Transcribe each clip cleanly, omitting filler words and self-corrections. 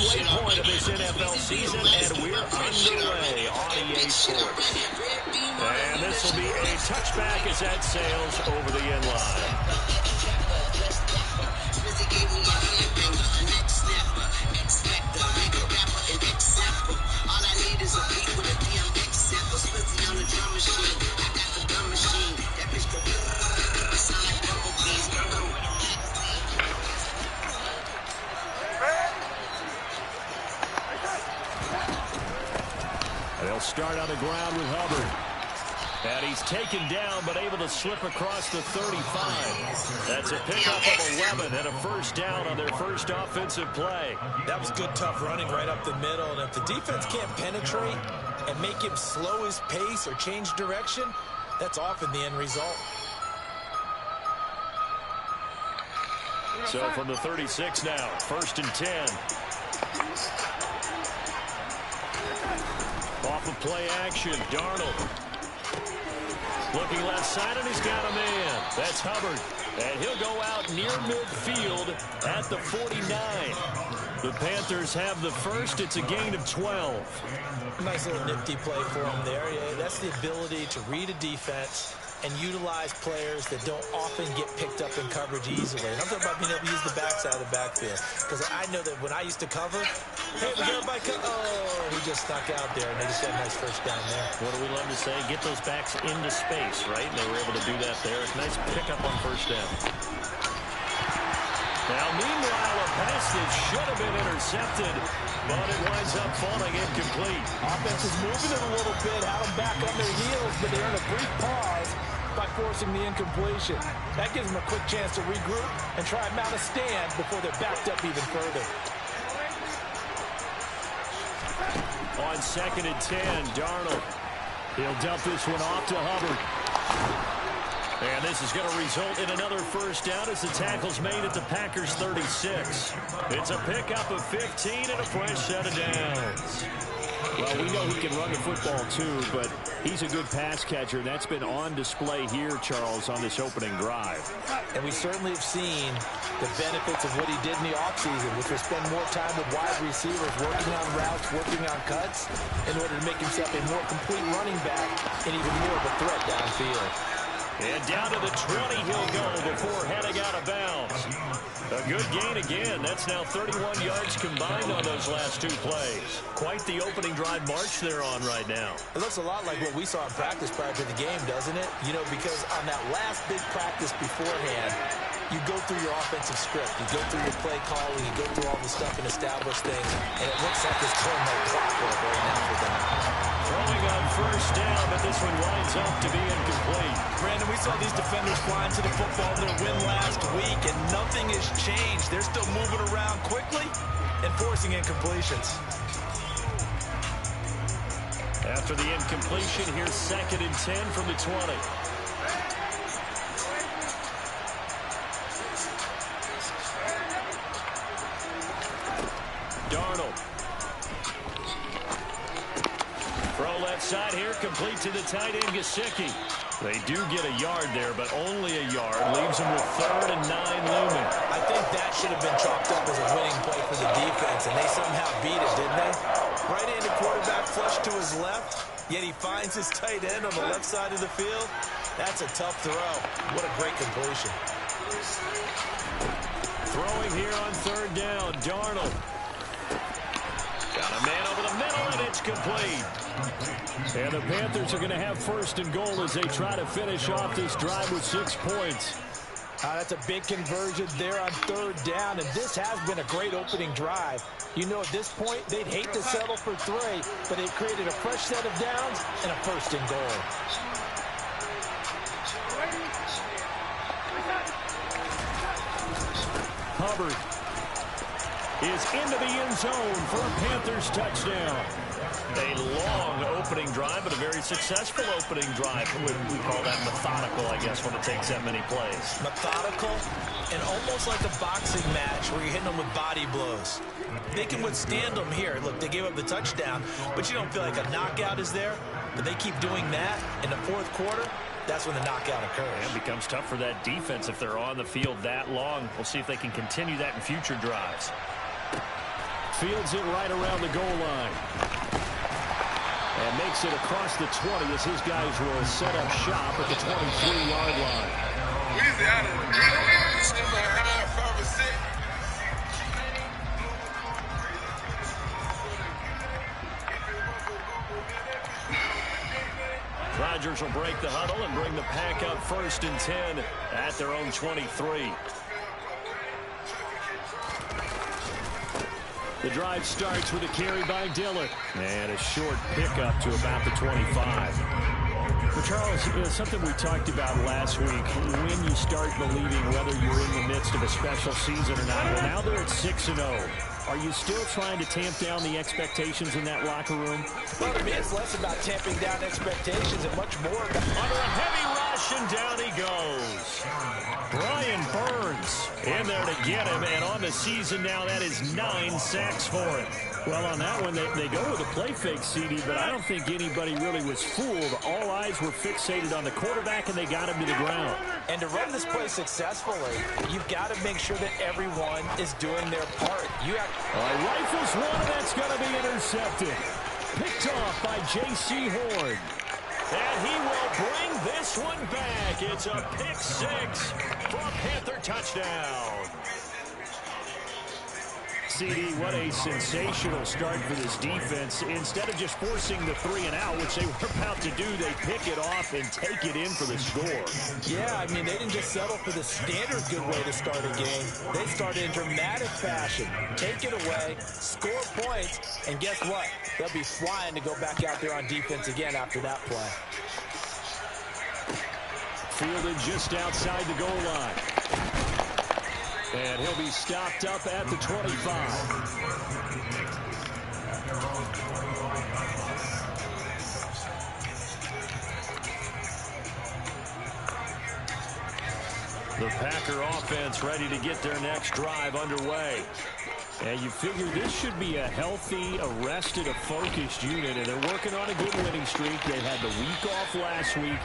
halfway point of this NFL season, and we're underway on EA Sports. And this will be a touchback as that sails over the end line. They'll start on the ground with Hubbard. And he's taken down, but able to slip across the 35. That's a pickup of 11 and a first down on their first offensive play. That was good, tough running right up the middle. And if the defense can't penetrate and make him slow his pace or change direction, that's often the end result. So from the 36 now, 1st and 10. Off of play action, Darnold. Looking left side, and he's got a man. That's Hubbard. And he'll go out near midfield at the 49. The Panthers have the first. It's a gain of 12. Nice little nifty play for him there. Yeah, that's the ability to read a defense and utilize players that don't often get picked up in coverage easily. And I'm talking about being able to use the backside of the backfield. Because I know that when I used to cover, hey, we got everybody come. Oh, he just stuck out there, and they just got a nice first down there. What do we love to say? Get those backs into space, right? And they were able to do that there. Nice pickup on first down. Now, meanwhile, a pass that should have been intercepted, but it winds up falling incomplete. Offense is moving it a little bit, had them back on their heels, but they earn a brief pause by forcing the incompletion. That gives them a quick chance to regroup and try and mount a stand before they're backed up even further. On 2nd and 10, Darnold. He'll dump this one off to Hubbard. And this is going to result in another first down as the tackle's made at the Packers' 36. It's a pickup of 15 and a fresh set of downs. Well, we know he can run the football, too, but he's a good pass catcher. That's been on display here, Charles, on this opening drive. And we certainly have seen the benefits of what he did in the offseason, which was spend more time with wide receivers, working on routes, working on cuts, in order to make himself a more complete running back and even more of a threat downfield. And down to the 20 he'll go before heading out of bounds. A good gain again. That's now 31 yards combined on those last two plays. Quite the opening drive march they're on right now. It looks a lot like what we saw in practice prior to the game, doesn't it? You know, because on that last big practice beforehand, you go through your offensive script. You go through your play calling. You go through all the stuff and establish things. And it looks like it's turning like clockwork right now for them. Throwing on first down, but this one winds up to be incomplete. Brandon, we saw these defenders flying to the football in their win last week, and nothing has changed. They're still moving around quickly and forcing incompletions. After the incompletion, here's 2nd and 10 from the 20. Darnold. Throw left side here, complete to the tight end, Gesicki. They do get a yard there, but only a yard. Leaves them with 3rd and 9 looming. I think that should have been chalked up as a winning play for the defense, and they somehow beat it, didn't they? Right-handed quarterback flush to his left, yet he finds his tight end on the left side of the field. That's a tough throw. What a great completion. Throwing here on 3rd down, Darnold. Got a man over the middle, and it's complete. And the Panthers are going to have 1st and goal as they try to finish off this drive with 6 points. That's a big conversion there on 3rd down, and this has been a great opening drive. You know, at this point, they'd hate to settle for 3, but they've created a fresh set of downs and a 1st and goal. Hubbard is into the end zone for a Panthers touchdown. A long opening drive, but a very successful opening drive. We call that methodical, I guess, when it takes that many plays. Methodical and almost like a boxing match where you're hitting them with body blows. They can withstand them here. Look, they gave up the touchdown, but you don't feel like a knockout is there. But they keep doing that in the 4th quarter. That's when the knockout occurs. And it becomes tough for that defense if they're on the field that long. We'll see if they can continue that in future drives. Fields it right around the goal line. And makes it across the 20 as his guys will set up shop at the 23-yard line. Rodgers will break the huddle and bring the pack up 1st and 10 at their own 23. The drive starts with a carry by Dillon. And a short pickup to about the 25. But Charles, something we talked about last week, when you start believing whether you're in the midst of a special season or not. Well, now they're at 6-0. Are you still trying to tamp down the expectations in that locker room? Well, to me, it's less about tamping down expectations and much more about... Under a heavy rush, and down he goes. Brian Burns in there to get him, and on the season now, that is 9 sacks for him. Well, on that one, they go with a play fake, CD, but I don't think anybody really was fooled. All eyes were fixated on the quarterback, and they got him to the ground. And to run this play successfully, you've got to make sure that everyone is doing their part. You have... Rifles one, and that's going to be intercepted. Picked off by J.C. Horn. And he will bring this one back. It's a pick 6 for a Panther touchdown. CD, what a sensational start for this defense. Instead of just forcing the 3-and-out, which they were about to do, they pick it off and take it in for the score. Yeah, I mean, they didn't just settle for the standard good way to start a game. They started in dramatic fashion. Take it away, score points, and guess what? They'll be flying to go back out there on defense again after that play. Fielded just outside the goal line. And he'll be stopped up at the 25. The Packer offense ready to get their next drive underway. And you figure this should be a healthy, a focused unit, and they're working on a good winning streak. They had the week off last week.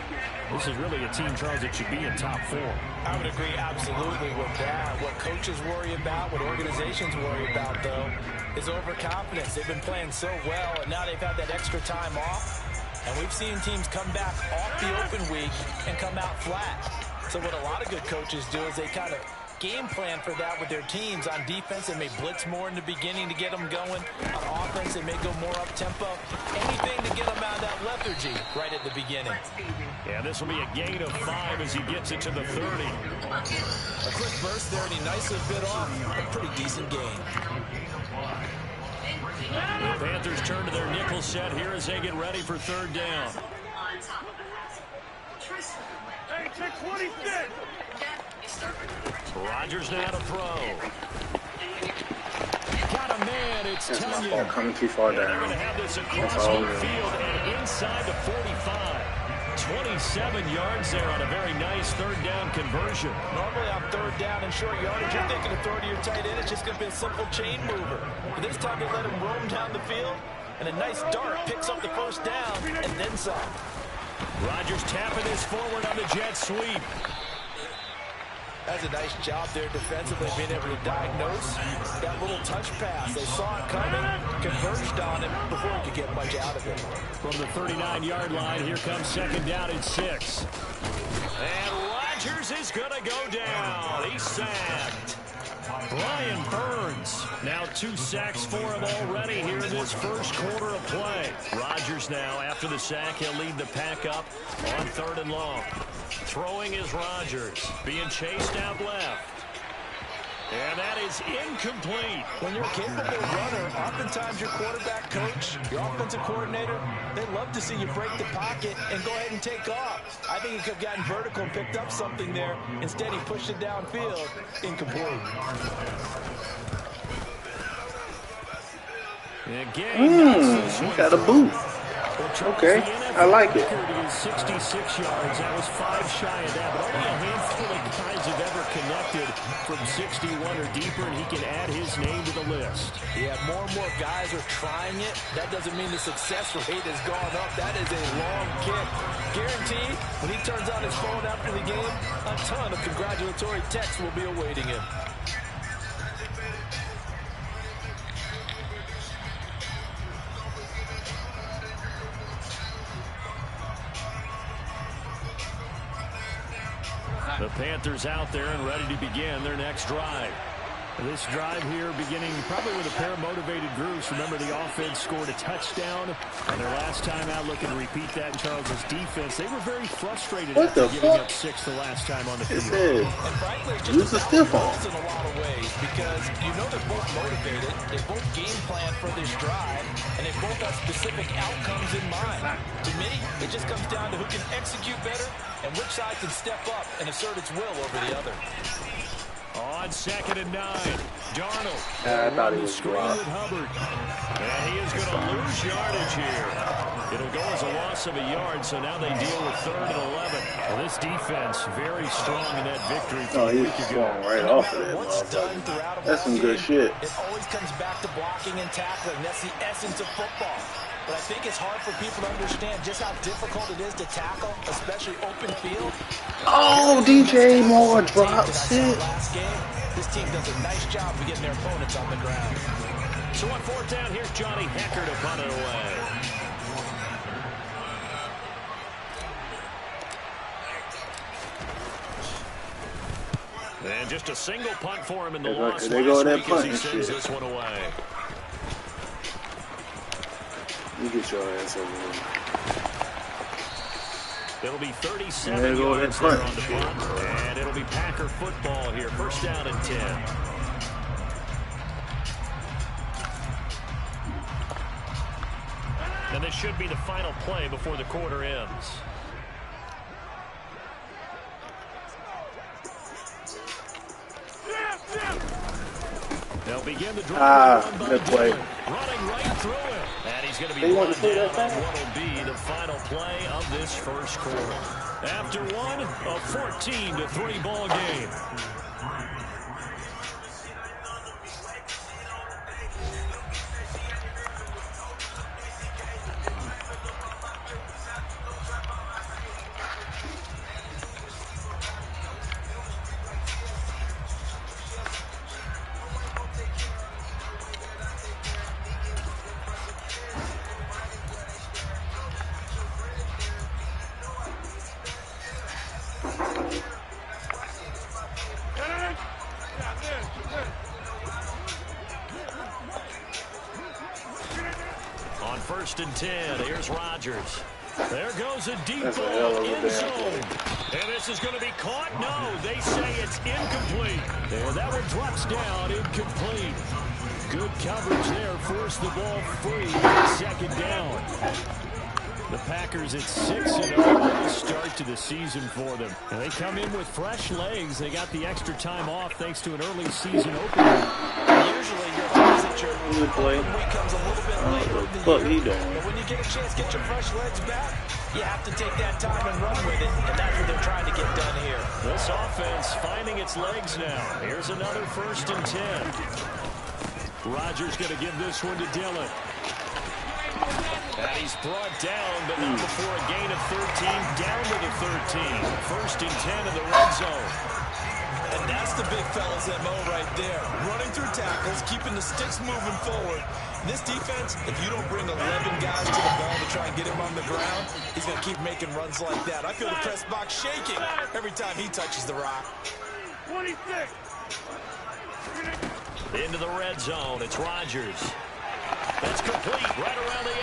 This is really a team, Charles, that should be in top form. I would agree absolutely with that. What coaches worry about, what organizations worry about, though, is overconfidence. They've been playing so well, and now they've had that extra time off. And we've seen teams come back off the open week and come out flat. So what a lot of good coaches do is they kind of game plan for that with their teams. On defense, they may blitz more in the beginning to get them going. On offense, they may go more up-tempo. Anything to get them out of that lethargy right at the beginning. Yeah, this will be a gain of 5 as he gets it to the 30. A quick burst there, and he nicely bit off a pretty decent gain. The Panthers turn to their nickel set here as they get ready for 3rd down. Hey, check 26! Rodgers now to throw. Got a man, it's That's my Tunyon. fault, coming too far They're down. going to have this across That's all midfield and inside the 45. 27 yards there on a very nice 3rd down conversion. Normally on 3rd down and short yardage, you're thinking of throw to your tight end. It's just going to be a simple chain mover. But this time they let him roam down the field, and a nice dart picks up the 1st down and then some. Rodgers tapping this forward on the jet sweep. That's a nice job there defensively, being able to diagnose that little touch pass. They saw it coming, converged on him before he could get much out of it. From the 39-yard line, here comes 2nd down and 6. And Rodgers is going to go down. He's sacked. Brian Burns, now 2 sacks for him already here in this 1st quarter of play. Rodgers now, after the sack, he'll lead the pack up on 3rd and long. Throwing is Rodgers, being chased out left. And that is incomplete. When you're a capable runner, oftentimes your quarterback coach, your offensive coordinator, they love to see you break the pocket and go ahead and take off. I think he could have gotten vertical and picked up something there. Instead, he pushed it downfield. Incomplete. You got a boot. Okay, I like it. 66 yards. That was 5 shy of that, but only a handful of guys have ever connected from 61 or deeper, and he can add his name to the list. Yeah, more and more guys are trying it. That doesn't mean the success rate has gone up. That is a long kick. Guaranteed, when he turns on his phone after the game, a ton of congratulatory texts will be awaiting him. The Panthers out there and ready to begin their next drive. This drive here beginning probably with a pair of motivated groups. Remember, the offense scored a touchdown on their last time out, looking to repeat that in Charles's defense. They were very frustrated after giving up 6 the last time on the field. And frankly, it's just a stiff arm in a lot of ways because you know they're both motivated. They both game plan for this drive, and they both have specific outcomes in mind. To me, it just comes down to who can execute better and which side can step up and assert its will over the other. On 2nd and 9, Darnold. I thought he was screen with Hubbard. And he is going to lose yardage here. It'll go as a loss of a yard, so now they deal with 3rd and 11. Well, this defense very strong in that victory from a week ago. Right off of that. That's some good shit. It always comes back to blocking and tackling. That's the essence of football. But I think it's hard for people to understand just how difficult it is to tackle, especially open field. Oh, DJ Moore drops it. Last game, this team does a nice job of getting their opponents on the ground. So on 4th down, here's Johnny Hecker to punt it away. And just a single punt for him in the loss last week as he sends this one away. You get your ass over here. It'll be 37 yards there on the punt, and it'll be Packer football here. 1st down and 10. And this should be the final play before the quarter ends. They'll begin the drive. Good play. Running right through it. And he's going to be run down on what will be the final play of this first quarter. After one, a 14-3 ball game. On 1st and 10, here's Rodgers. There goes a deep ball in zone. And this is going to be caught. No, they say it's incomplete. And that one drops down, incomplete. Good coverage there. Forced the ball free. 2nd down. The Packers at 6-0. What a start to the season for them. And they come in with fresh legs. They got the extra time off thanks to an early season opener. Usually your opponent week comes a little bit later in the year. But when you get a chance to get your fresh legs back, you have to take that time and run with it. And that's what they're trying to get done here. This offense finding its legs now. Here's another 1st and 10. Rodgers going to give this one to Dillon. And he's brought down, but not before a gain of 13, down to the 13. 1st and 10 in the red zone. And that's the big fella's MO right there. Running through tackles, keeping the sticks moving forward. This defense, if you don't bring 11 guys to the ball to try and get him on the ground, he's going to keep making runs like that. I feel the press box shaking every time he touches the rock. 26. Into the red zone. It's Rodgers. That's complete right around the 8.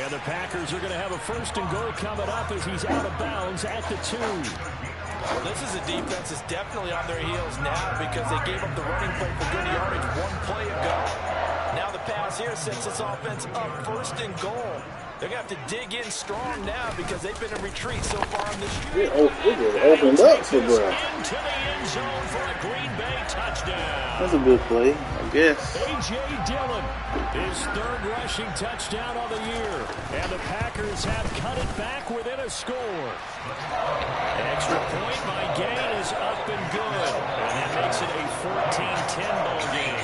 And the Packers are going to have a 1st and goal coming up as he's out of bounds at the 2. Well, this is a defense that's definitely on their heels now because they gave up the running play for good yardage one play ago. Now the pass here sets this offense up 1st and goal. They're going to have to dig in strong now because they've been in retreat so far in this year. It opened up for Brown. Into the end zone for a Green Bay touchdown. That's a good play, I guess. A.J. Dillon, his 3rd rushing touchdown of the year. And the Packers have cut it back within a score. An extra point by Gain is up and good. And that makes it a 14-10 ball game.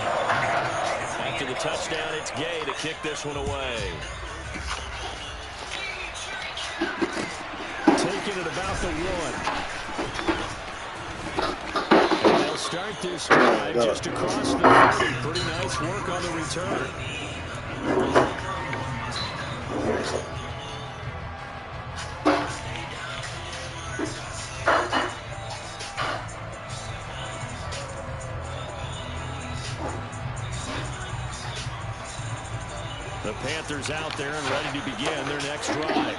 After the touchdown, it's Gay to kick this one away. Taking it about the 1. And they'll start this drive just across the 30. Pretty nice work on the return. The Panthers out there and ready to begin their next drive.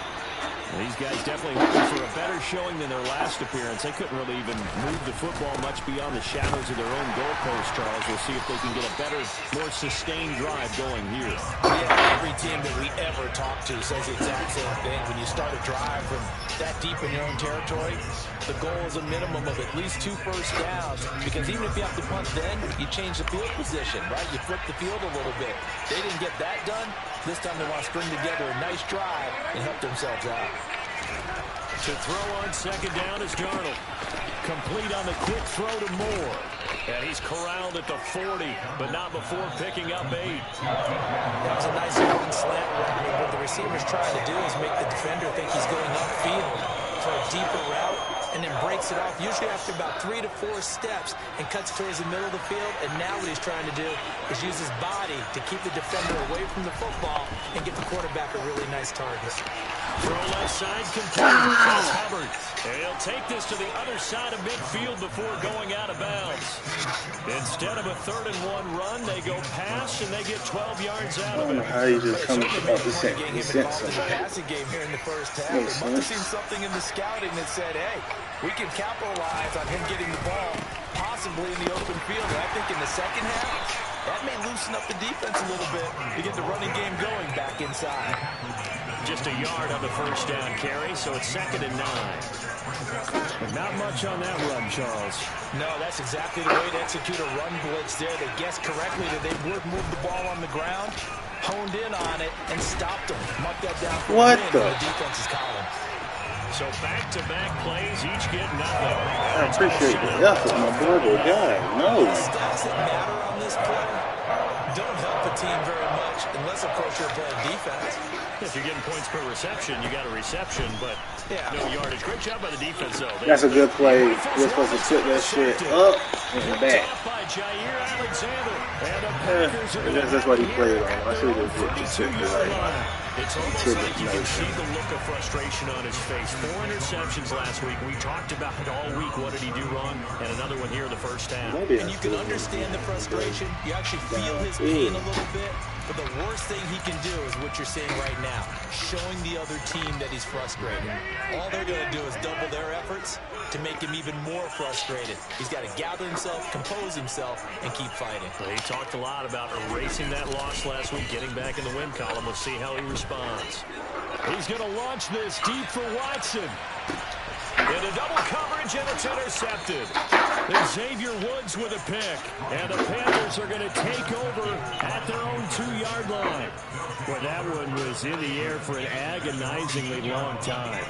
These guys definitely hoping for a better showing than their last appearance. They couldn't really even move the football much beyond the shadows of their own goalpost, Charles. We'll see if they can get a better, more sustained drive going here. Yeah, every team that we ever talk to says the exact same thing. When you start a drive from that deep in your own territory, the goal is a minimum of at least 2 first downs. Because even if you have to punt then, you change the field position, right? You flip the field a little bit. They didn't get that done. This time they want to string together a nice drive and help themselves out. To throw on second down is Darnold. Complete on the quick throw to Moore. And he's corralled at the 40, but not before picking up 8. That was a nice open slant route. What the receiver's trying to do is make the defender think he's going upfield for a deeper route, and then breaks it off, usually after about 3 to 4 steps, and cuts towards the middle of the field. And now what he's trying to do is use his body to keep the defender away from the football and get the quarterback a really nice target. Throw left side, complete. That's Hubbard. And he'll take this to the other side of midfield before going out of bounds. Instead of a 3rd-and-1 run, they go pass, and they get 12 yards out of it. How you just come up the same Passing game here in the first half. There must have seen something in the scouting that said, hey, we can capitalize on him getting the ball, possibly in the open field. And I think in the second half, that may loosen up the defense a little bit to get the running game going back inside. Just a yard on the first down carry, so it's 2nd and 9. Not much on that run, Charles. No, that's exactly the way to execute a run blitz there. They guessed correctly that they would move the ball on the ground, honed in on it, and stopped them. Mark that down for what the defense's column. So back-to-back plays, each get nothing. I appreciate the effort, my brother. God, no. Stats that matter on this play don't help the team very much, unless, of course, you're playing defense. If you're getting points per reception, you got a reception, but no yardage. Great job by the defense, though. That's a good play. We're supposed to put that shit up and back. That's what he played on. I should have just hit the right. It's almost like you can see the look of frustration on his face. 4 interceptions last week. We talked about it all week. What did he do wrong? And another one here in the first half. And you can understand the frustration. You actually feel his pain a little bit. But the worst thing he can do is what you're seeing right now, showing the other team that he's frustrated. All they're going to do is double their efforts to make him even more frustrated. He's got to gather himself, compose himself, and keep fighting. Well, he talked a lot about erasing that loss last week, getting back in the win column. We'll see how he responds. He's going to launch this deep for Watson. Into double coverage, and it's intercepted. There's Xavier Woods with a pick. And the Panthers are going to take over at their own 2-yard line. Well, that one was in the air for an agonizingly long time.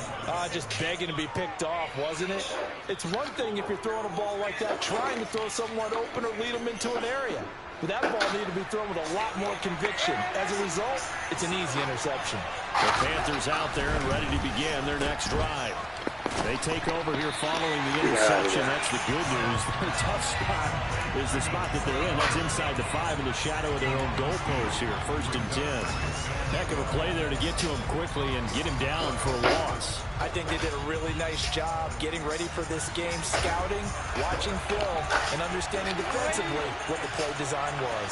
Just begging to be picked off, wasn't it? It's one thing if you're throwing a ball like that, trying to throw someone open or lead them into an area. But that ball needed to be thrown with a lot more conviction. As a result, it's an easy interception. The Panthers out there and ready to begin their next drive. They take over here following the interception. That's the good news. The tough spot is the spot that they're in. That's inside the 5 in the shadow of their own goalpost here. 1st and 10. Heck of a play there to get to him quickly and get him down for a loss. I think they did a really nice job getting ready for this game, scouting, watching film, and understanding defensively what the play design was.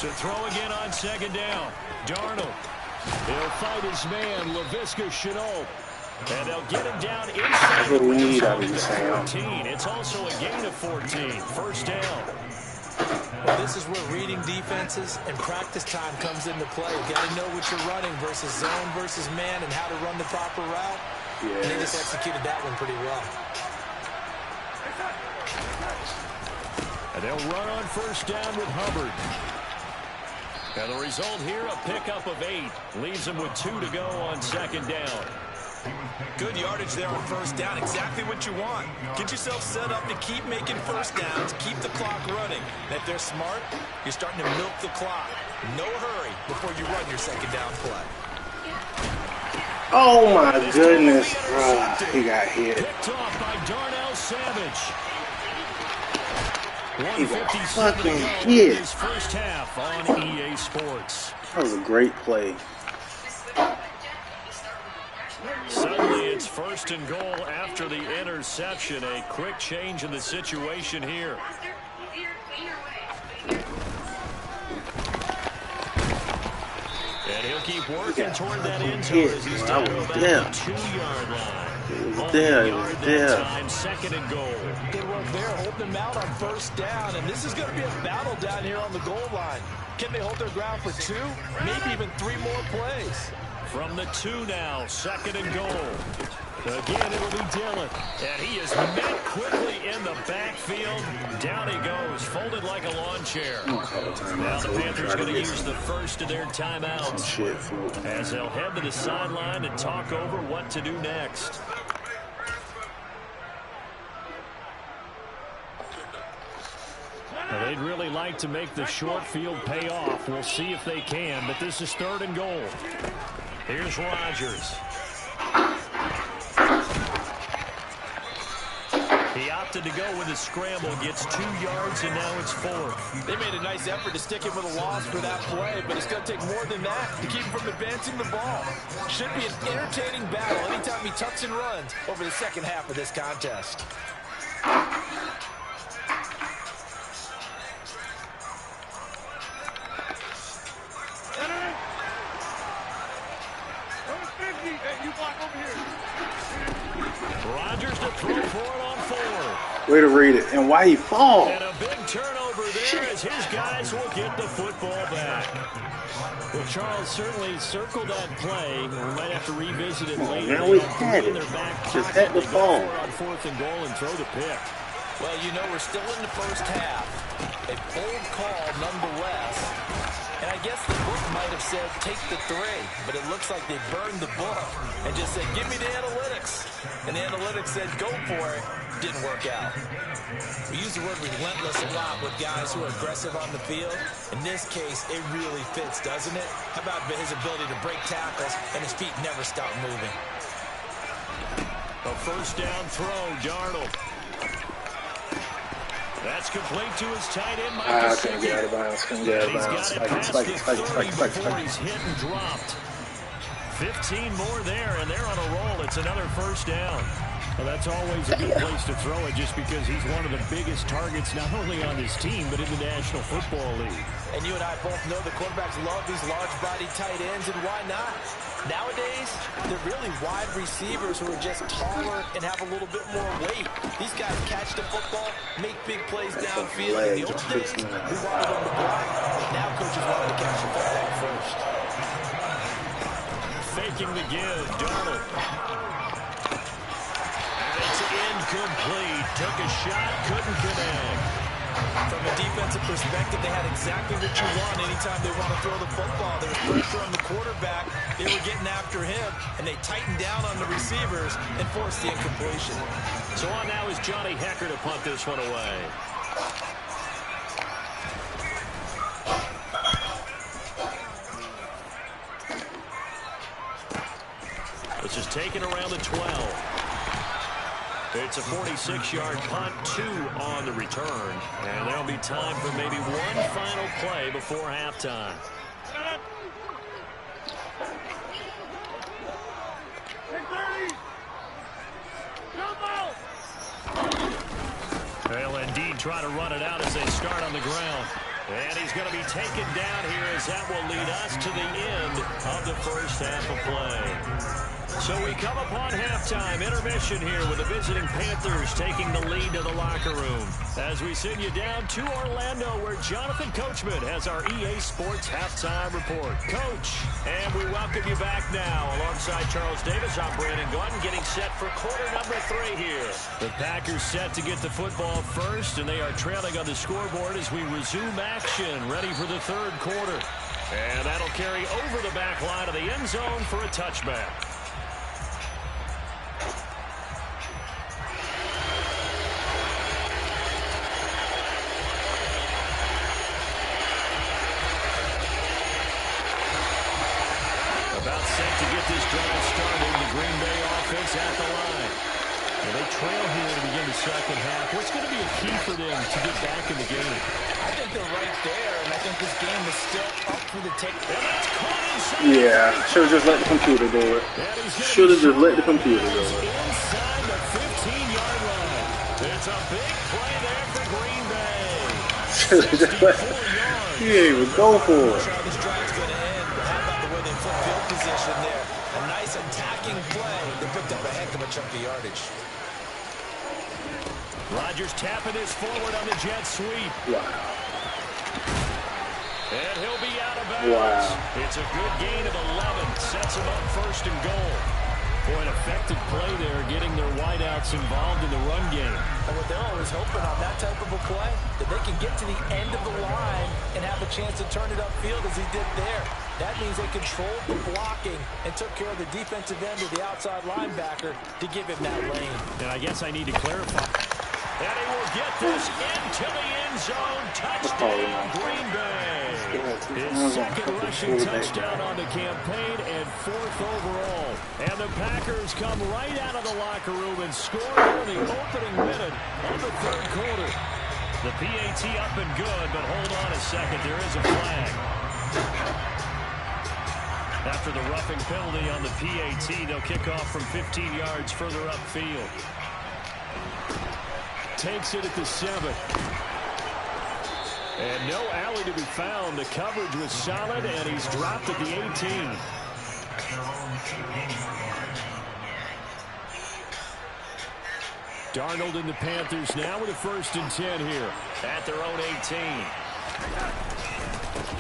To throw again on 2nd down. Darnold. He'll fight his man, Laviska Shenault. And they'll get him down inside the red zone. 14. It's also a gain of 14. 1st down. Well, this is where reading defenses and practice time comes into play. You got to know what you're running versus zone versus man and how to run the proper route. Yes. And they just executed that one pretty well. And they'll run on 1st down with Hubbard. And the result here, a pickup of 8. Leaves them with 2 to go on 2nd down. Good yardage there on 1st down. Exactly what you want. Get yourself set up to keep making 1st downs, keep the clock running. And if they're smart, you're starting to milk the clock. No hurry before you run your 2nd down play. Oh, my goodness. He got hit. Picked off by Darnell Savage. He got fucking hit. His first half on EA Sports. That was a great play. Suddenly it's 1st and goal after the interception. A quick change in the situation here. And he'll keep working toward that end zone hit, as he's bro. down I to was about there. the 2-yard line. It was On there. the It yard was that there. time, 2nd and goal. Good work there, holding them out on 1st down. And this is going to be a battle down here on the goal line. Can they hold their ground for 2, maybe even 3 more plays? From the 2 now, 2nd and goal. Again, it'll be Dillon. And he is met quickly in the backfield. Down he goes, folded like a lawn chair. Now the Panthers going to use the first of their timeouts as they'll head to the sideline and talk over what to do next. Now, they'd really like to make the short field pay off. We'll see if they can, but this is 3rd and goal. Here's Rodgers. He opted to go with a scramble, gets 2 yards, and now it's 4th. They made a nice effort to stick him with a loss for that play, but it's going to take more than that to keep him from advancing the ball. Should be an entertaining battle anytime he tucks and runs over the second half of this contest. Rodgers to throw for it on 4. Way to read it. And why he fall? And a big turnover there as his guys will get the football back. Well, Charles certainly circled that play. We might have to revisit it later. Man, we had it. Just had the ball. On 4th and goal and throw the pick. Well, you know, we're still in the first half. A bold call nonetheless. And I guess the book might have said, take the 3. But it looks like they burned the book and just said, give me the analytics. And the analytics said, go for it. Didn't work out. We use the word relentless a lot with guys who are aggressive on the field. In this case, it really fits, doesn't it? How about his ability to break tackles and his feet never stop moving? A 1st down throw, Darnold. That's complete to his tight end, Mike. Couldn't get out of bounds. Couldn't get out of bounds. Spike. He's hit and dropped. 15 more there, and they're on a roll. It's another 1st down. Well, that's always a good place to throw it just because he's one of the biggest targets not only on his team but in the National Football League. And you and I both know the quarterbacks love these large-bodied tight ends, and why not? Nowadays, they're really wide receivers who are just taller and have a little bit more weight. These guys catch the football, make big plays downfield. In the old days, we wanted them to block. Now coaches want them to catch the football first. Faking the give, Darnold. And it's incomplete. Took a shot, couldn't connect. From a defensive perspective, they had exactly what you want anytime they want to throw the football. There was pressure on the quarterback. They were getting after him, and they tightened down on the receivers and forced the incompletion. So on now is Johnny Hecker to punt this one away. This is taken around the 12. It's a 46-yard punt, 2 on the return. And there'll be time for maybe one final play before halftime. They'll indeed try to run it out as they start on the ground. And he's going to be taken down here as that will lead us to the end of the first half of play. So we come upon halftime, intermission here with the visiting Panthers taking the lead to the locker room. As we send you down to Orlando where Jonathan Coachman has our EA Sports halftime report. Coach, and we welcome you back now. Alongside Charles Davis, I'm Brandon Gordon getting set for quarter number 3 here. The Packers set to get the football first, and they are trailing on the scoreboard as we resume action, ready for the 3rd quarter. And that'll carry over the back line of the end zone for a touchback. About set to get this drive started. The Green Bay offense at the line. Well, they trail here to begin the second half. What's going to be a key for them to get back in the game? I think they're right there, and I think this game is still up for the take. Yeah, should have just let the computer do it. Should have just let the computer do it. Inside the 15-yard line. It's a big play there for Green Bay. Should have just let. He didn't even go for it. This drive's going to end, but how about the way way they flip field position there. A nice attacking play that picked up a heck of a chunk of yardage. Rodgers tapping this forward on the jet sweep. Wow. And he'll be out of bounds. Wow. It's a good gain of 11. Sets him up first and goal. Boy, an effective play there, getting their wideouts involved in the run game. And what they're always hoping on that type of a play, that they can get to the end of the line and have a chance to turn it upfield as he did there. That means they controlled the blocking and took care of the defensive end of the outside linebacker to give him that lane. And I guess I need to clarify. And he will get this into the end zone. Touchdown, Green Bay. His second rushing touchdown on the campaign and 4th overall. And the Packers come right out of the locker room and score here in the opening minute of the 3rd quarter. The PAT up and good, but hold on a second. There is a flag. After the roughing penalty on the PAT, they'll kick off from 15 yards further upfield. Takes it at the 7. And no alley to be found. The coverage was solid, and he's dropped at the 18. Darnold and the Panthers now with a 1st and 10 here at their own 18.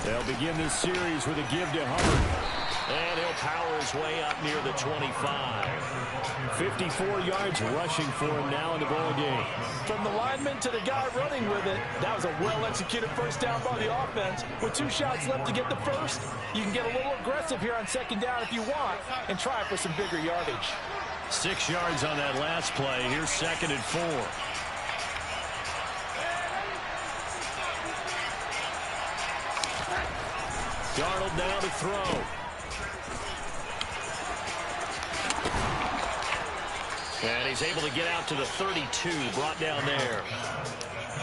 They'll begin this series with a give to Hubbard. And he'll power his way up near the 25. 54 yards rushing for him now in the ball game. From the lineman to the guy running with it, that was a well-executed first down by the offense. With 2 shots left to get the first, you can get a little aggressive here on 2nd down if you want and try for some bigger yardage. 6 yards on that last play. Here's 2nd and 4. Darnold now to throw. And he's able to get out to the 32, brought down there.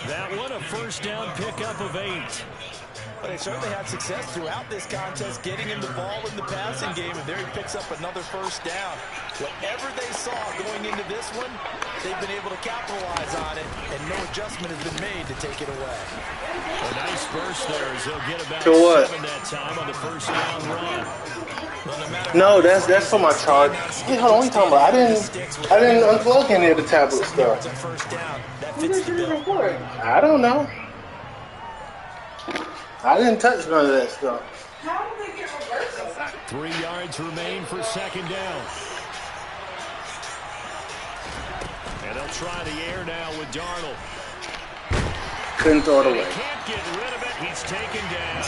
That one, a first down pickup of 8. Well, they certainly had success throughout this contest, getting him the ball in the passing game, and there he picks up another first down. Whatever they saw going into this one, they've been able to capitalize on it, and no adjustment has been made to take it away. A nice burst there as they'll get about 7 that time on the first down run. No, that's for my charge. Hey, hold on, what are you talking about? I didn't unplug any of the tablet stuff. I don't know. I didn't touch none of that stuff. How did they get reversal? 3 yards remain for 2nd down. And they'll try the air now with Darnold. Couldn't throw it away. He can't get rid of it. He's taken down.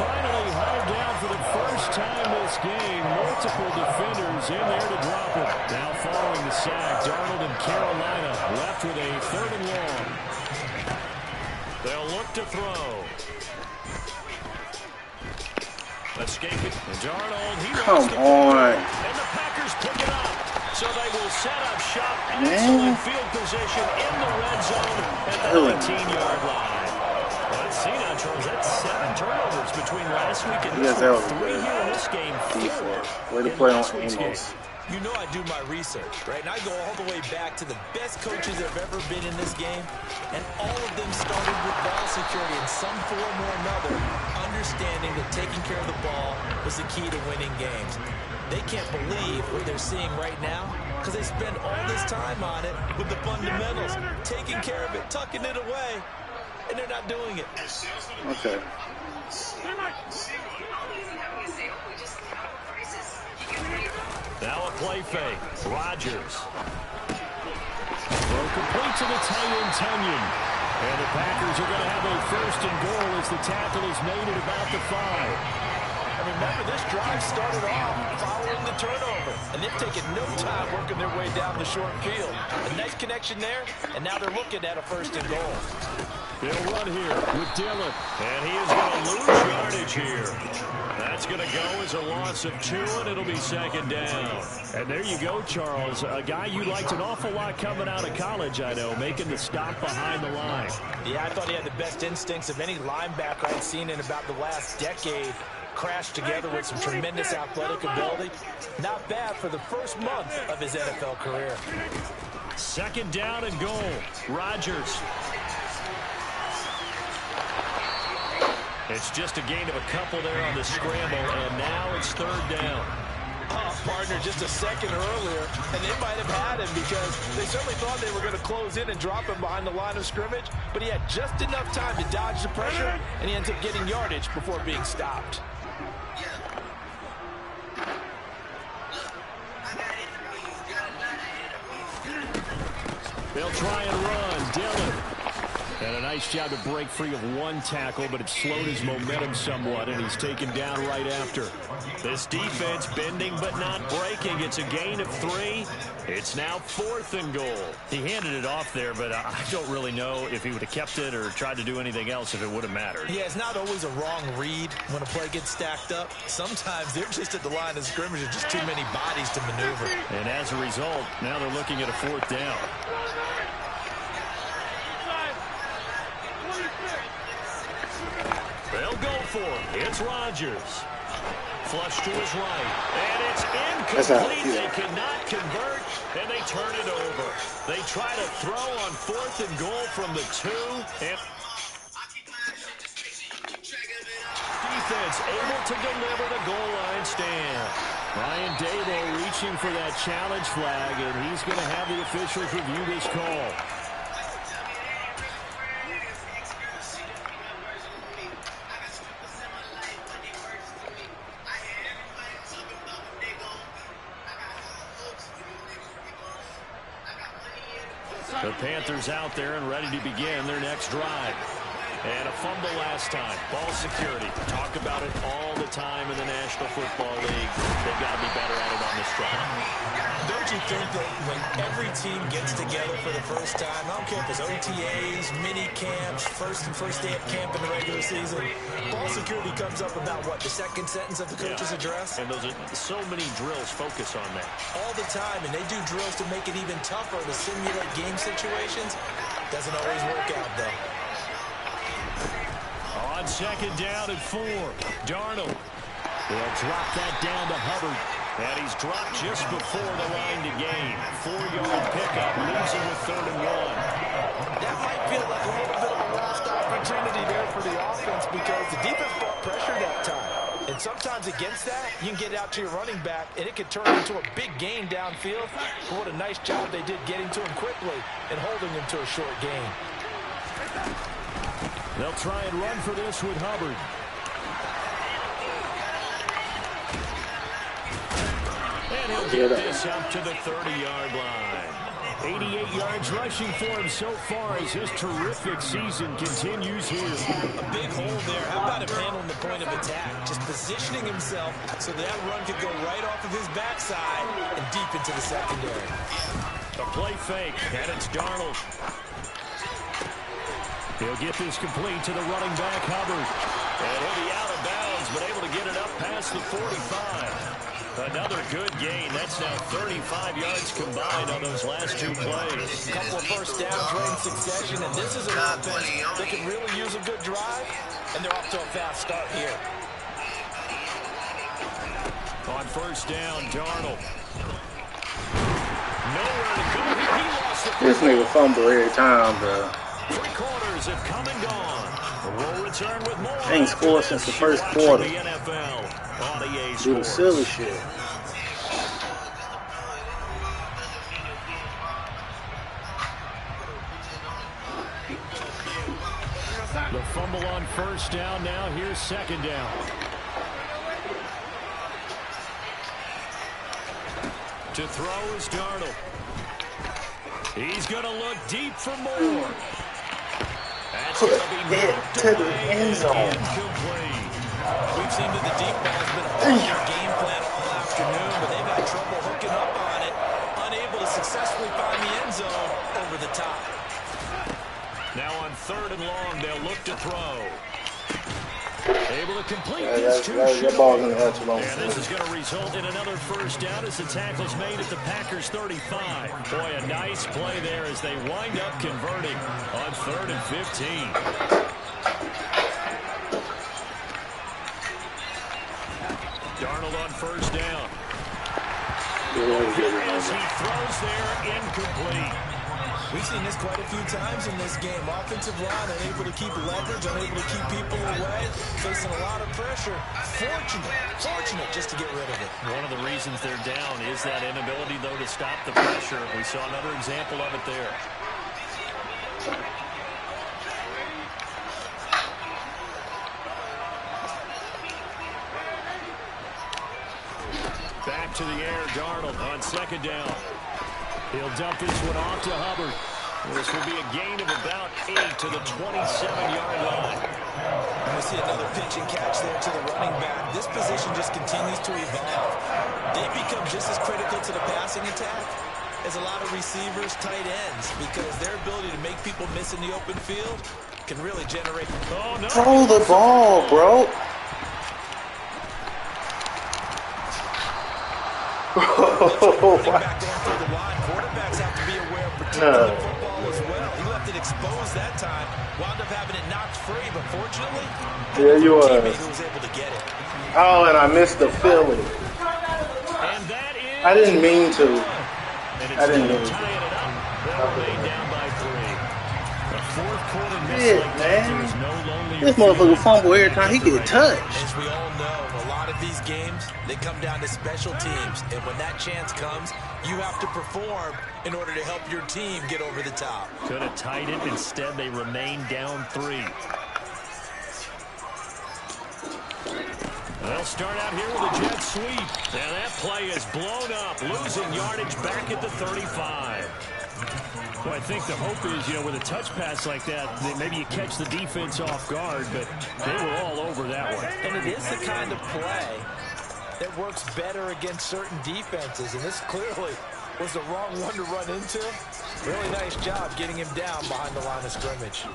Finally held down for the first time this game. Multiple defenders in there to drop it. Now following the sack, Darnold and Carolina left with a 3rd and long. They'll look to throw. Escaping. Darnold, he Come on. And the Packers pick it up. So they will set up shop. Excellent field position in the red zone at the 19-yard line. Let's see now, Charles. That's 7 turnovers between last week and this week. 3 here in this game. 4 way to play on Amos. You know I do my research, right? And I go all the way back to the best coaches that have ever been in this game. And all of them started with ball security in some form or another, understanding that taking care of the ball was the key to winning games. They can't believe what they're seeing right now because they spend all this time on it with the fundamentals, taking care of it, tucking it away, and they're not doing it. Okay. Now a play fake. Rodgers. Throw complete to the tight end, Tunyon. And the Packers are going to have a 1st and goal as the tackle is made at about the 5. And remember, this drive started off following the turnover. And they've taken no time working their way down the short field. A nice connection there, and now they're looking at a 1st and goal. They'll run here with Dillon. And he is going to lose yardage here. That's going to go as a loss of 2, and it'll be 2nd down. And there you go, Charles. A guy you liked an awful lot coming out of college, I know, making the stop behind the line. Yeah, I thought he had the best instincts of any linebacker I'd seen in about the last decade. Crashed together with some tremendous athletic ability. Not bad for the first month of his NFL career. 2nd down and goal. Rodgers. It's just a gain of a couple there on the scramble, and now it's third down. Partner, just a second earlier, and they might have had him because they certainly thought they were going to close in and drop him behind the line of scrimmage, but he had just enough time to dodge the pressure, and he ends up getting yardage before being stopped. They'll try and run. Dillon. And a nice job to break free of one tackle, but it slowed his momentum somewhat, and he's taken down right after. This defense bending but not breaking. It's a gain of 3. It's now 4th and goal. He handed it off there, but I don't really know if he would have kept it or tried to do anything else if it would have mattered. Yeah, it's not always a wrong read when a play gets stacked up. Sometimes they're just at the line of scrimmage and just too many bodies to maneuver. And as a result, now they're looking at a 4th down. They'll go for it. It's Rodgers. Flush to his right. And it's incomplete. They cannot convert, and they turn it over. They try to throw on 4th and goal from the 2. And defense able to deliver the goal line stand. Ryan Dable reaching for that challenge flag, and he's going to have the officials review this call. The Panthers out there and ready to begin their next drive. And a fumble last time. Ball security. Talk about it all the time in the National Football League. They've got to be better at it on this drive. Don't you think that when every team gets together for the first time, I don't care if it's OTAs, mini camps, first day of camp in the regular season, ball security comes up about, what, the second sentence of the coach's address? And those are so many drills focus on that. All the time, and they do drills to make it even tougher to simulate game situations. Doesn't always work out, though. On second down at 4, Darnold. They'll drop that down to Hubbard. And he's dropped just before the line to gain. 4-yard pickup leaves him with 3rd and 1. That might feel like a little bit of a lost opportunity there for the offense because the defense brought pressure that time. And sometimes against that, you can get it out to your running back, and it can turn into a big gain downfield. But what a nice job they did getting to him quickly and holding him to a short gain. They'll try and run for this with Hubbard. And he'll get this up to the 30-yard line. 88 yards rushing for him so far as his terrific season continues here. A big hole there. How about him handling the point of attack? Just positioning himself so that run could go right off of his backside and deep into the secondary. A play fake, and it's Darnold. He'll get this complete to the running back, Hubbard. And he'll be out of bounds, but able to get it up past the 45. Another good gain. That's now 35 yards combined on those last 2 plays. A couple of first downs right in succession, and this is an offense that can really use a good drive, and they're off to a fast start here. On first down, Darnold. Nowhere to go. He lost it. This nigga fumble every time, bro. 3 quarters have come and gone. We'll return with more. Ain't scored since the first quarter. The NFL on EA Doing Sports. silly shit. The fumble on first down now. Here's second down. To throw is Darnold. He's going to look deep for more. That's Put going to be it to the end zone. Incomplete. We've seen that the deep ball's been a part of their game plan all afternoon, but they've had trouble hooking up on it, unable to successfully find the end zone over the top. Now on 3rd and long, they'll look to throw. Able to complete this that ball's in the air too long. And this is going to result in another first down as the tackle's made at the Packers' 35. Boy, a nice play there as they wind up converting on 3rd and 15. Darnold on first down. As he throws there, incomplete. We've seen this quite a few times in this game. Offensive line unable to keep leverage, unable to keep people away, facing a lot of pressure. Fortunate just to get rid of it. One of the reasons they're down is that inability, though, to stop the pressure. We saw another example of it there. Back to the air, Darnold on second down. He'll dump this one off to Hubbard. This will be a gain of about 8 to the 27-yard line. And we see another pitch and catch there to the running back. This position just continues to evolve. They become just as critical to the passing attack as a lot of receivers, tight ends, because their ability to make people miss in the open field can really generate. Oh, no. Throw the ball, bro. Quarterbacks have to be aware of protecting the football as well. He left it exposed that time, wound up having it knocked free, but fortunately, yeah, you teammate who was able to get it. Oh, and I missed the Philly. I didn't mean to. I didn't mean to. Down by 3. A fourth quarter miss like man. There is no lonely This motherfucker fumble every time he get touched. As we all know, a lot of these games, they come down to special teams. And when that chance comes, you have to perform in order to help your team get over the top. Could have tied it. Instead, they remain down 3. They'll start out here with a jet sweep. And that play is blown up, losing yardage back at the 35. Well, I think the hope is, with a touch pass like that, maybe you catch the defense off guard, but they were all over that one. And it is the kind of play that works better against certain defenses, and this clearly was the wrong one to run into. Really nice job getting him down behind the line of scrimmage.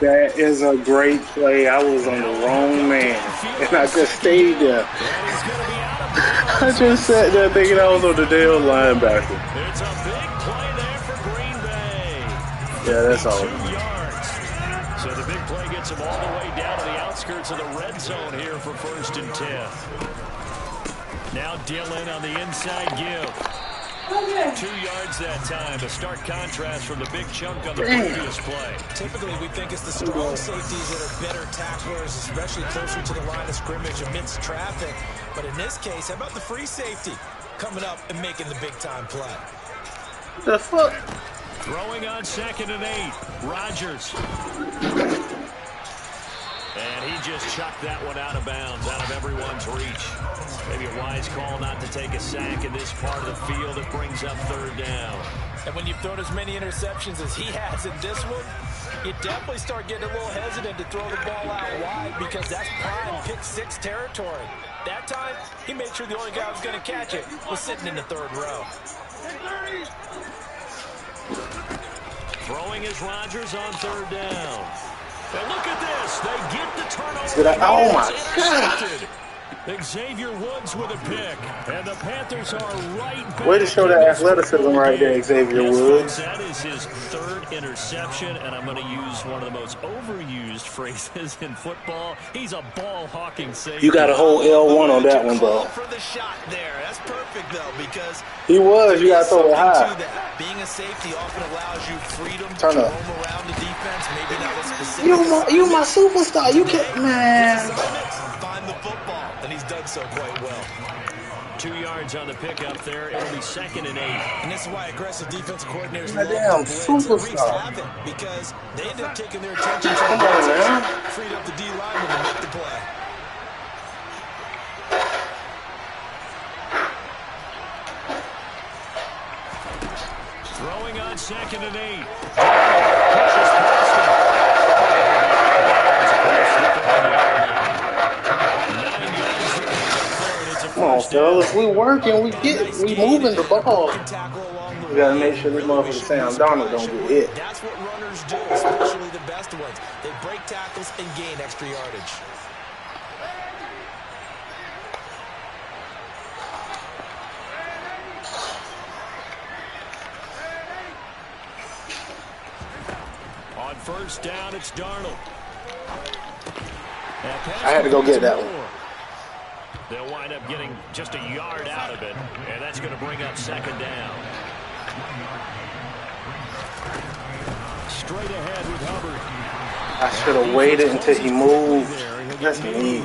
That is a great play. I was on the wrong man, and I just stayed there. I just sat there thinking I was on the damn linebacker. It's a big play there for Green Bay. Yeah, that's all. 2 yards. So the big play gets him all the way down to the outskirts of the red zone here for 1st and 10. Now Dillon on the inside give. 2 yards that time. A stark contrast from the big chunk on the previous play. Typically, we think it's the strong safeties that are better tacklers, especially closer to the line of scrimmage amidst traffic. But in this case, how about the free safety coming up and making the big-time play? The fuck? Throwing on 2nd and 8. Rodgers. And he just chucked that one out of bounds, out of everyone's reach. Maybe a wise call not to take a sack in this part of the field. It brings up 3rd down. And when you've thrown as many interceptions as he has in this one, you definitely start getting a little hesitant to throw the ball out wide because that's prime pick 6 territory. That time, he made sure the only guy who was going to catch it was sitting in the 3rd row. Throwing is Rodgers on 3rd down. And look at this. They get the turnover. Oh, my God. Xavier Woods with a pick. And the Panthers are right back. Way to show that athleticism right there, Xavier Woods. That is his 3rd interception, and I'm going to use one of the most overused phrases in football. He's a ball-hawking safety. You got a whole L1 on that one, bro. For the shot there. That's perfect, though, because he was. You got to throw it high. Being a safety often allows you freedom Turn to up. roam around the defense. Maybe not a specific. You my superstar. You can't, man. Find the football, and he's done so quite well. 2 yards on the pickup there. It'll be 2nd and 8. And this is why aggressive defensive coordinators My damn superstar. because they end up taking their attention to the Come on, man. freed up the D lineman to make the play. Throwing on 2nd and 8. Come on, fellas. We working. We moving the ball. We gotta make sure this motherfucker Sam Darnold don't get hit. That's what runners do, especially the best ones. They break tackles and gain extra yardage. On 1st down, it's Darnold. I had to go get that one. They'll wind up getting just a yard out of it, and that's going to bring up 2nd down. straight ahead with Hubbard. I should have waited until he moved. That's me.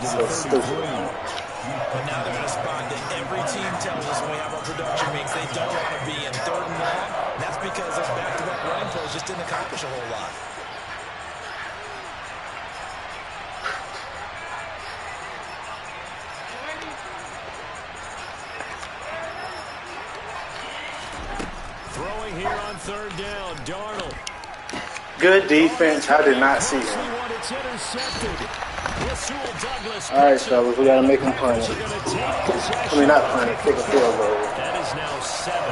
So stupid. But now they're going to spot that every team tells us when we have our production meetings they don't want to be in 3rd and long. That's because those back-to-back running plays just didn't accomplish a whole lot. Throwing here on 3rd down, Darnold. Good defense. I did not see him. All right, fellas, we got to make him punt it. I mean, not punt it, kick a field goal. That is now 7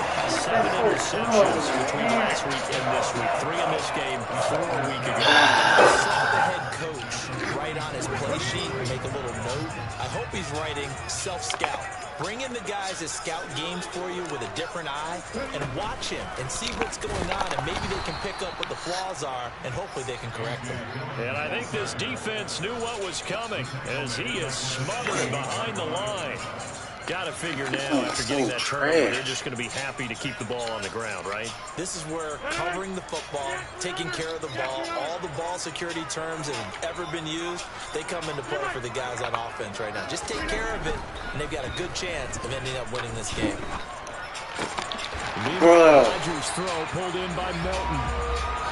interceptions between last week and this week. 3 in this game, 4 a week ago. The head coach write on his play sheet, make a little note. I hope he's writing self-scout. Bring in the guys that scout games for you with a different eye and watch him and see what's going on, and maybe they can pick up what the flaws are, and hopefully they can correct them. And I think this defense knew what was coming as he is smothered behind the line. Got to figure now, after getting that turnover, they're just going to be happy to keep the ball on the ground, right? This is where covering the football, taking care of the ball, all the ball security terms that have ever been used, they come into play for the guys on offense right now. Just take care of it, and they've got a good chance of ending up winning this game. Rodgers' throw pulled in by Melton.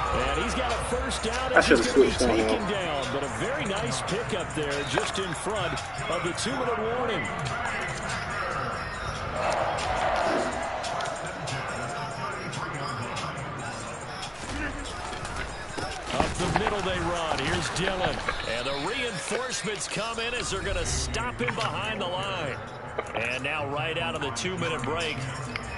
And he's got a first down. I should have switched on taken down, but a very nice pickup there just in front of the 2-minute warning. Up the middle they run. Here's Dillon. And the reinforcements come in as they're going to stop him behind the line. And now right out of the 2-minute break,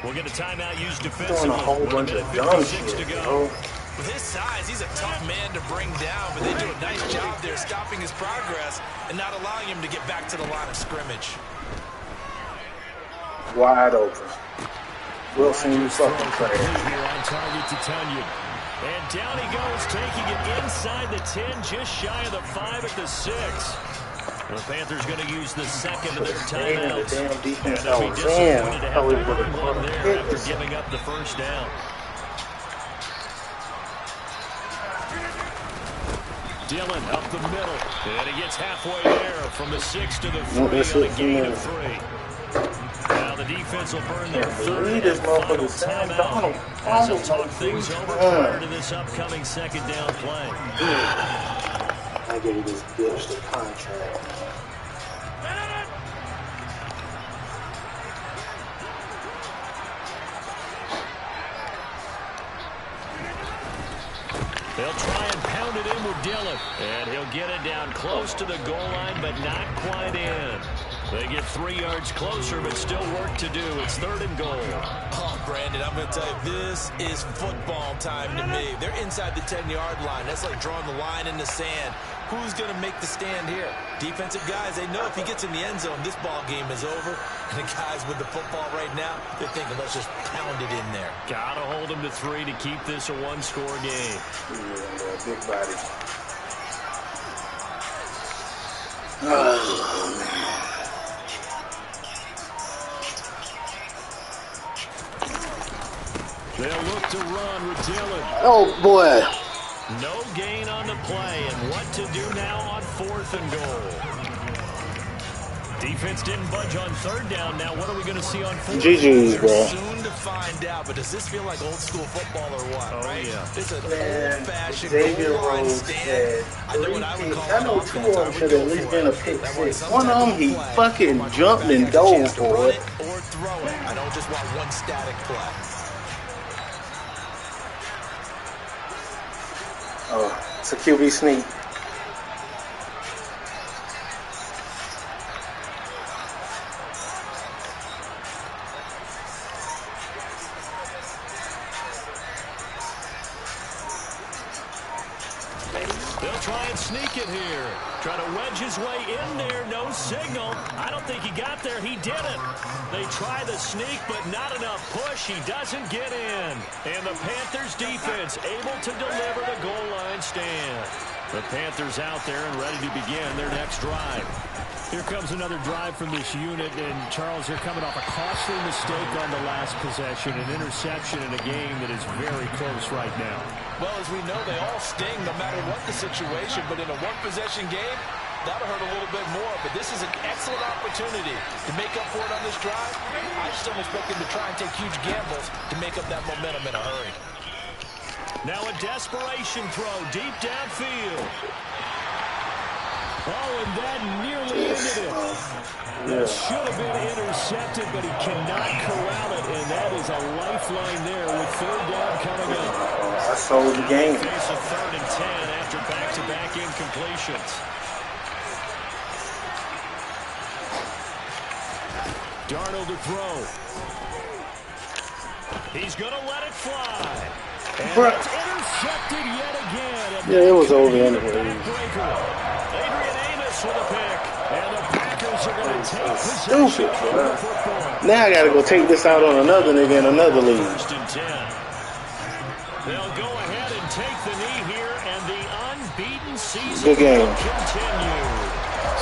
we'll get a timeout used defensively. Doing a whole bunch of dumb shit, to go. With his size, he's a tough man to bring down, but they do a nice job there stopping his progress and not allowing him to get back to the line of scrimmage. Wide open. Wilson, you fucking player. Here on target to Tunyon. And down he goes, taking it inside the 10, just shy of the 5 at the 6. The Panthers going to use the second of their timeouts. The damn defense. They'll be disappointed to have to earn one there after this. giving up the first down. Dillon up the middle, and he gets halfway there from the 6 to the 3 on a gain of 3. Now the defense will burn their third and final timeout as they'll talk things over prior to this upcoming second down play. I gave this bitch the contract. They'll try and pound it in with Dillon. And he'll get it down close to the goal line, but not quite in. They get 3 yards closer, but still work to do. It's 3rd and goal. Oh, Brandon, I'm going to tell you, this is football time to me. They're inside the 10-yard line. That's like drawing the line in the sand. Who's going to make the stand here? Defensive guys, they know if he gets in the end zone, this ball game is over. And the guys with the football right now, they're thinking, let's just pound it in there. Got to hold him to 3 to keep this a 1-score game. Yeah, big body. Oh, man. They'll look to run with Dillon. Oh, boy. No gain on the play, and what to do now on 4th and goal. Defense didn't budge on 3rd down. Now what are we going to see on 4th? GG's, bro. Soon to find out, but does this feel like old school football or what? Oh, right? yeah. It's an old-fashioned Xavier goal line Rhodes stand. had 3 picks. I know 2 of them should have at least been a pick 6. One of them, he fucking jumped and dove for it. Or throw it. I don't just want one static play. Oh, it's a QB sneak. They'll try and sneak it here. Try to wedge his way in there. No signal. I don't think he got there. He didn't. They try the sneak, but not enough push. He doesn't get in. And the Panthers defense able to deliver the goal line stand. The Panthers out there and ready to begin their next drive. Here comes another drive from this unit, and Charles, they're coming off a costly mistake on the last possession, an interception in a game that is very close right now. Well, as we know, they all sting no matter what the situation, but in a one-possession game, that'll hurt a little bit more. But this is an excellent opportunity to make up for it on this drive. I just don't expect them to try and take huge gambles to make up that momentum in a hurry. Now a desperation throw deep downfield. Oh, and that nearly ended it. That should have been intercepted, but he cannot corral it, and that is a lifeline there with third down coming up. I sold the game. Face a 3rd and 10 after back-to-back incompletions. Darnold to throw. He's going to let it fly. And it's intercepted yet again. Yeah, it was over anyway. Adrian Amos with a pick. And the Packers are going to take possession of the football. Now I got to go take this out on another nigga in another league. 1st and 10. They'll go ahead and take the knee here, and the unbeaten season Good game. will continue.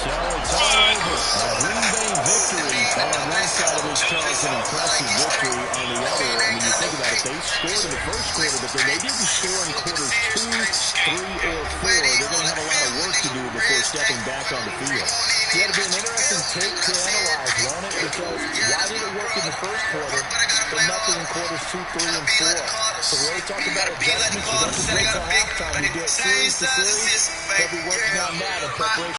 So it's all over. A Green Bay victory on one side of this, Charles, an impressive victory on the other. I mean, you think about it, they scored in the first quarter, but then they didn't score in quarters 2, 3, or 4. They're going to have a lot of work to do before stepping back on the field. Yeah, it'll be an interesting tape to analyze, won't it? Because why did it work in the first quarter, but nothing in quarters 2, 3, and 4? So we always talk about adjustments. We don't just wait till halftime. We do it series to series. They'll be working on that in preparation.